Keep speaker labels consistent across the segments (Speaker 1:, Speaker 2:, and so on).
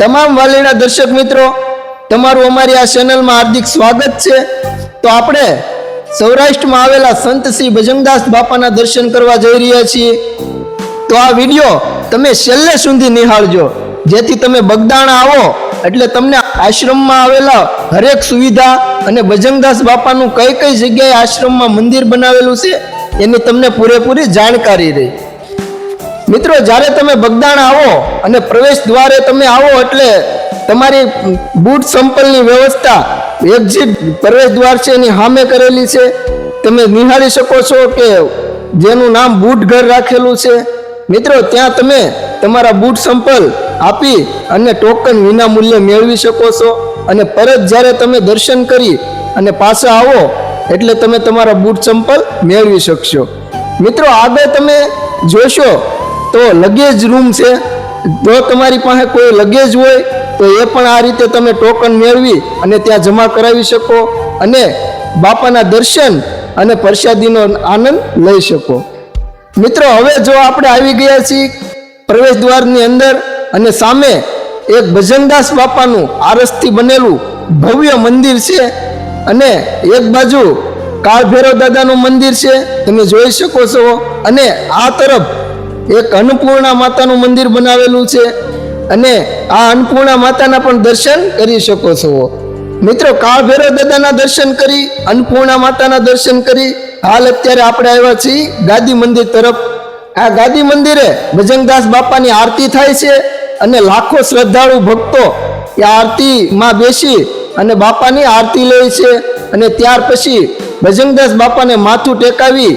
Speaker 1: તમામ વાલીના દર્શક મિત્રો, તમારું અમારી આ ચેનલમાં હાર્દિક સ્વાગત છે। તો આપણે સૌરાષ્ટ્રમાં આવેલા સંત શ્રી ભજનદાસ બાપાના દર્શન કરવા જઈ રહ્યા છીએ। તો આ વિડીયો તમે છેલ્લે સુધી નિહાળજો, જેથી તમે બગદાણા આવો એટલે તમને આશ્રમમાં આવેલા હરેક સુવિધા અને ભજનદાસ બાપાનું કઈ કઈ જગ્યાએ આશ્રમમાં મંદિર બનાવેલું છે એની તમને પૂરેપૂરી જાણકારી રહે। મિત્રો, જ્યારે તમે બગદાણા આવો અને પ્રવેશ દ્વારે તમે આવો એટલે તમારી બૂટ સંપલની વ્યવસ્થા એક્ઝિટ પ્રવેશ દ્વાર છે એની સામે કરેલી છે। તમે નિહાળી શકો છો કે જેનું નામ બૂટ ઘર રાખેલું છે। મિત્રો, ત્યાં તમે તમારા બૂટ સંપલ આપી અને ટોકન વિના મૂલ્યે મેળવી શકો છો અને પરત જ્યારે તમે દર્શન કરી અને પાછા આવો એટલે તમે તમારા બૂટ સંપલ મેળવી શકશો। મિત્રો, આગળ તમે જોશો તો લગેજ રૂમ છે। જો તમારી પાસે કોઈ લગેજ હોય તો એ પણ આ રીતે તમે ટોકન મેળવી અને ત્યાં જમા કરાવી શકો અને બાપાના દર્શન અને પ્રસાદીનો આનંદ લઈ શકો। મિત્રો, હવે જો આપણે આવી ગયા છીએ પ્રવેશ દ્વારની અંદર અને સામે એક ભજનદાસ બાપાનું આરસથી બનેલું ભવ્ય મંદિર છે અને એક બાજુ કાળભૈરવ દાદાનું મંદિર છે, તમે જોઈ શકો છો, અને આ તરફ એક અન્નપૂર્ણા માતાનું મંદિર બનાવેલું છે અને આ અન્નપૂર્ણા માતાના પણ દર્શન કરી શકો છો। મિત્રો, કાળભૈરવ દાદાના દર્શન કરી, અન્નપૂર્ણા માતાના દર્શન કરી હાલ અત્યારે આપણે આવ્યા છીએ ગાદી મંદિર તરફ। આ ગાદી મંદિરે ભજનદાસ બાપાની આરતી થાય છે અને લાખો શ્રદ્ધાળુ ભક્તો એ આરતીમાં બેસી અને બાપાની આરતી લે છે અને ત્યાર પછી ભજનદાસ બાપાને માથું ટેકાવી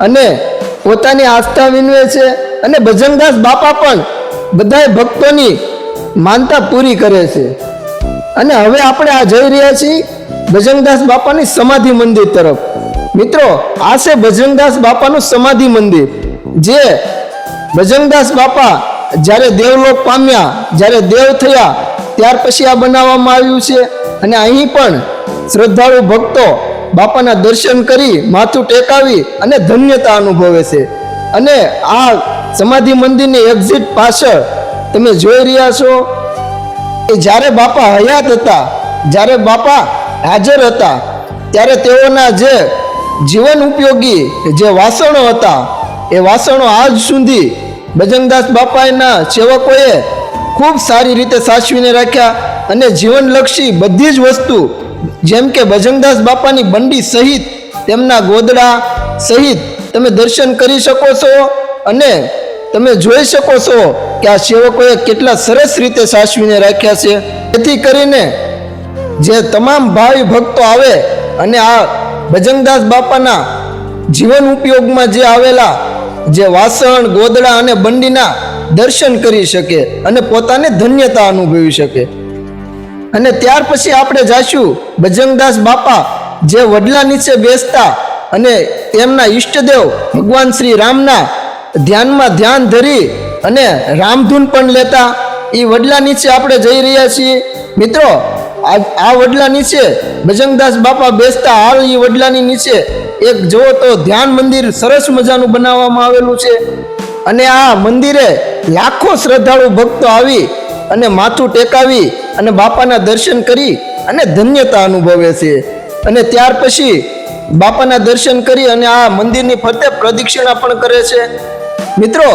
Speaker 1: અને પોતાની આસ્થા વિનવે છે અને ભજનદાસ બાપા પણ બધા ભક્તોની માનતા પૂરી કરે છે। અને હવે આપણે આ જઈ રહ્યા છીએ ભજનદાસ બાપાની સમાધિ મંદિર તરફ। મિત્રો, આ છે ભજનદાસ બાપાનું સમાધિ મંદિર, જે ભજનદાસ બાપા જ્યારે દેવલોક પામ્યા, જ્યારે દેવ થયા ત્યાર પછી આ બનાવવામાં આવ્યું છે અને અહીં પણ શ્રદ્ધાળુ ભક્તો બાપાના દર્શન કરી માથું ટેકાવી અને ધન્યતા અનુભવે છે। અને આ સમાધિ મંદિરની એક્ઝિટ પાછળ તમે જોઈ રહ્યા છો કે જ્યારે બાપા હયાત હતા, જ્યારે બાપા હાજર હતા, ત્યારે તેઓના જે જીવન ઉપયોગી જે વાસણો હતા એ વાસણો આજ સુધી ભજનદાસ બાપાના સેવકોએ ખૂબ સારી રીતે સાચવીને રાખ્યા અને જીવનલક્ષી બધી જ વસ્તુ, જેમ કે ભજનદાસ બાપાની બંડી સહિત તેમના ગોદડા સહિત તમે દર્શન કરી શકો છો અને તમે જોઈ શકો છો કે આ સેવકોએ કેટલા સરસ રીતે સાચવીને રાખ્યા છે। જેથી કરીને જે તમામ ભાવિ ભક્તો આવે અને આ ભજનદાસ બાપાના જીવન ઉપયોગમાં જે આવેલા જે વાસણ, ગોદડા અને બંડીના દર્શન કરી શકે અને પોતાને ધન્યતા અનુભવી શકે। અને ત્યાર પછી આપણે જાશું ભજનદાસ બાપા જે વડલા નીચે બેસતા અને તેમના ઈષ્ટદેવ ભગવાન શ્રી રામના ધ્યાનમાં ધ્યાન ધરી અને રામધૂન પણ લેતા એ વડલા નીચે આપણે જઈ રહ્યા છીએ। મિત્રો, આ વડલા નીચે ભજનદાસ બાપા બેસતા હાલ એ વડલાની નીચે એક જુઓ તો ધ્યાન મંદિર સરસ મજાનું બનાવવામાં આવેલું છે અને આ મંદિરે લાખો શ્રદ્ધાળુ ભક્તો આવી અને માથું ટેકાવી અને બાપાના દર્શન કરી અને ધન્યતા અનુભવે છે। અને ત્યાર પછી બાપાના દર્શન કરી અને આ મંદિરની ફરતે પ્રદક્ષિણા પણ કરે છે। મિત્રો,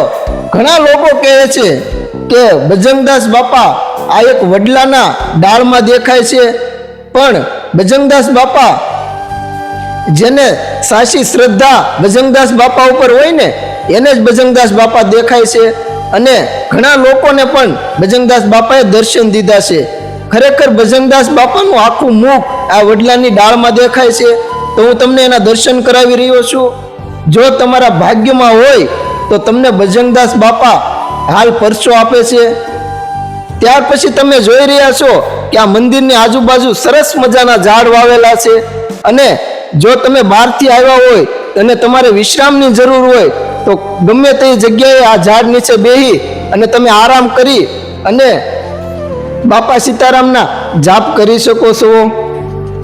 Speaker 1: ઘણા લોકો કહે છે કે ભજનદાસ બાપા આ એક વડલાના ડાળમાં દેખાય છે, પણ ભજનદાસ બાપા જેને સાચી શ્રદ્ધા ભજનદાસ બાપા ઉપર હોય ને એને જ ભજનદાસ બાપા દેખાય છે અને ઘણા લોકોને પણ ભજનદાસ બાપાએ દર્શન દીધા છે। ખરેખર ભજનદાસ બાપાનું આખું મુખ આ વડલાની ડાળમાં દેખાય છે, તો હું તમને એના દર્શન કરાવી રહ્યો છું। જો તમારા ભાગ્યમાં હોય તો તમને ભજનદાસ બાપા હાલ પરચો આપે છે। ત્યાર પછી તમે જોઈ રહ્યા છો કે આ મંદિરની આજુબાજુ સરસ મજાના ઝાડ વાવેલા છે અને જો તમે બહારથી આવ્યા હોય અને તમારે વિશ્રામની જરૂર હોય તો ગમે તે જગ્યાએ આ ઝાડ નીચે બેસી અને તમે આરામ કરી અને બાપા સીતારામના જાપ કરી શકો છો।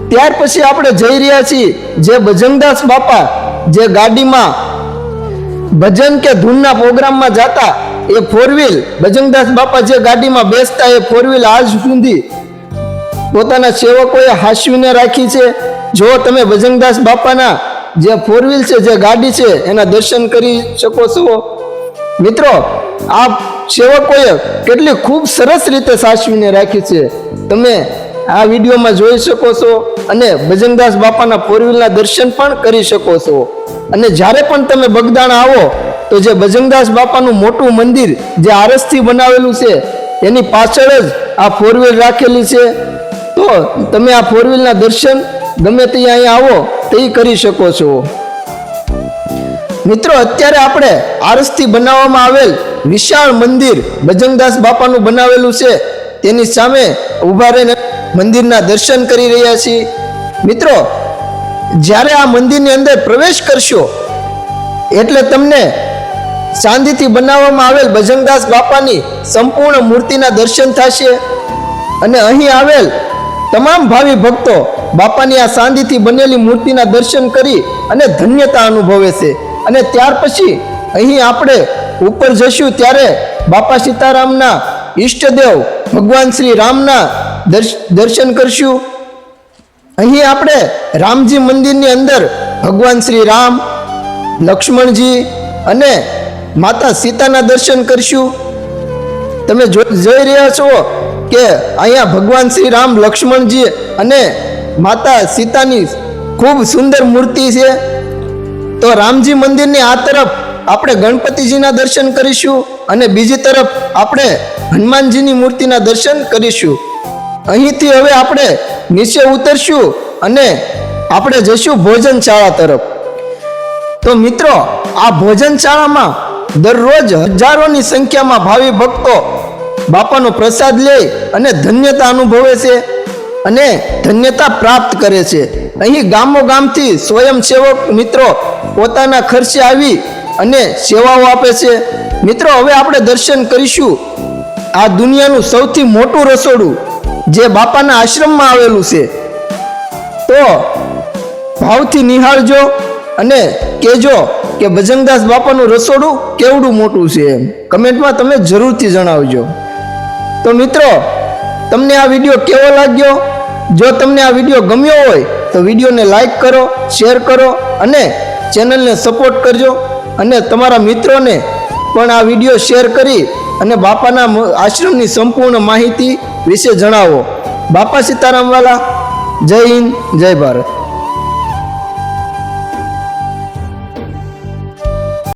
Speaker 1: ત્યાર પછી આપણે જઈ રહ્યા છીએ જે ભજનદાસ બાપા જે ગાડીમાં ભજન કે ધૂનના પ્રોગ્રામમાં જતા એ ફોર વ્હીલ બજરંગદાસ બાપા જે ગાડીમાં બેસતા એ ફોર વ્હીલ આજ સુધી પોતાના સેવકોએ હાંસવીને રાખી છે. જો તમે બજરંગદાસ બાપાના જે ફોર વ્હીલ છે, જે ગાડી છે, એના દર્શન કરી શકો છો. મિત્રો, આ સેવકોએ કેટલી ખૂબ સરસ રીતે સાચવીને રાખી છે, તમે આ વિડીયોમાં જોઈ શકો છો. અને બજરંગદાસ બાપાના ફોર વ્હીલના દર્શન પણ કરી શકો છો. અને જ્યારે પણ તમે બગદાણા આવો તો જે બજરંગદાસ બાપાનું મોટું મંદિર જે આરસથી બનાવેલું છે એની પાછળ જ આ ફોર વ્હીલ રાખેલી છે. તો તમે આ ફોર વ્હીલના દર્શન ગમે તે અહીંયા આવો તે કરી શકો છો. મિત્રો, અત્યારે આપણે આરસથી બનાવવામાં આવેલ વિશાળ મંદિર બજરંગદાસ બાપાનું બનાવેલું છે તેની સામે ઊભા રહીને મંદિરના દર્શન કરી રહ્યા છીએ. મિત્રો, જ્યારે આ મંદિરની અંદર પ્રવેશ કરશો એટલે તમને ચાંદીથી બનાવવામાં આવેલ બજરંગદાસ બાપાની સંપૂર્ણ મૂર્તિના દર્શન થશે. અને અહીં આવેલ તમામ ભાવિ ભક્તો બાપાની આ ચાંદીથી બનેલી મૂર્તિના દર્શન કરી અને ધન્યતા અનુભવે છે. અને ત્યાર પછી અહીં આપણે ઉપર જશું ત્યારે બાપા સીતારામના ઈષ્ટદેવ ભગવાન શ્રી રામના દર્શન કરશું. અહીં આપણે રામજી મંદિરની અંદર ભગવાન શ્રી રામ, લક્ષ્મણજી અને માતા સીતાના દર્શન કરશું. તમે જોઈ રહ્યા છો કે અહીંયા ભગવાન શ્રી રામ, લક્ષ્મણજી અને માતા સીતાની ખૂબ સુંદર મૂર્તિ છે. તો રામજી મંદિરની આ તરફ આપણે ગણપતિજીના દર્શન કરીશું અને બીજી તરફ આપણે હનુમાનજીની મૂર્તિના દર્શન કરીશું. અહીંથી હવે આપણે નીચે ઉતરશું અને આપણે જઈશું ભોજનશાળા તરફ. તો મિત્રો, આ ભોજનશાળામાં દરરોજ હજારોની સંખ્યામાં ભાવિ ભક્તો બાપાનો પ્રસાદ લે અને ધન્યતા અનુભવે છે અને ધન્યતા પ્રાપ્ત કરે છે. અહીં ગામો ગામથી સ્વયંસેવક મિત્રો પોતાના ખર્ચે આવી અને સેવાઓ આપે છે. મિત્રો, હવે આપણે દર્શન કરીશું આ દુનિયાનું સૌથી મોટું રસોડું જે બાપાના આશ્રમમાં આવેલું છે. તો ભાવથી નિહાળજો અને કહેજો કે બજરંગદાસ બાપાનું રસોડું કેવડું મોટું છે. કમેન્ટમાં તમે જરૂરથી જણાવજો. તો મિત્રો, તમને આ વિડીયો કેવો લાગ્યો? જો તમને આ વિડીયો ગમ્યો હોય તો વિડીયોને લાઈક કરો, શેર કરો અને ચેનલને સપોર્ટ કરજો. અને તમારા મિત્રોને પણ આ વિડીયો શેર કરી અને બાપાના આશ્રમની સંપૂર્ણ માહિતી વિશે જણાવો. બાપા સીતારામ વાલા. જય હિન્દ, જય ભારત.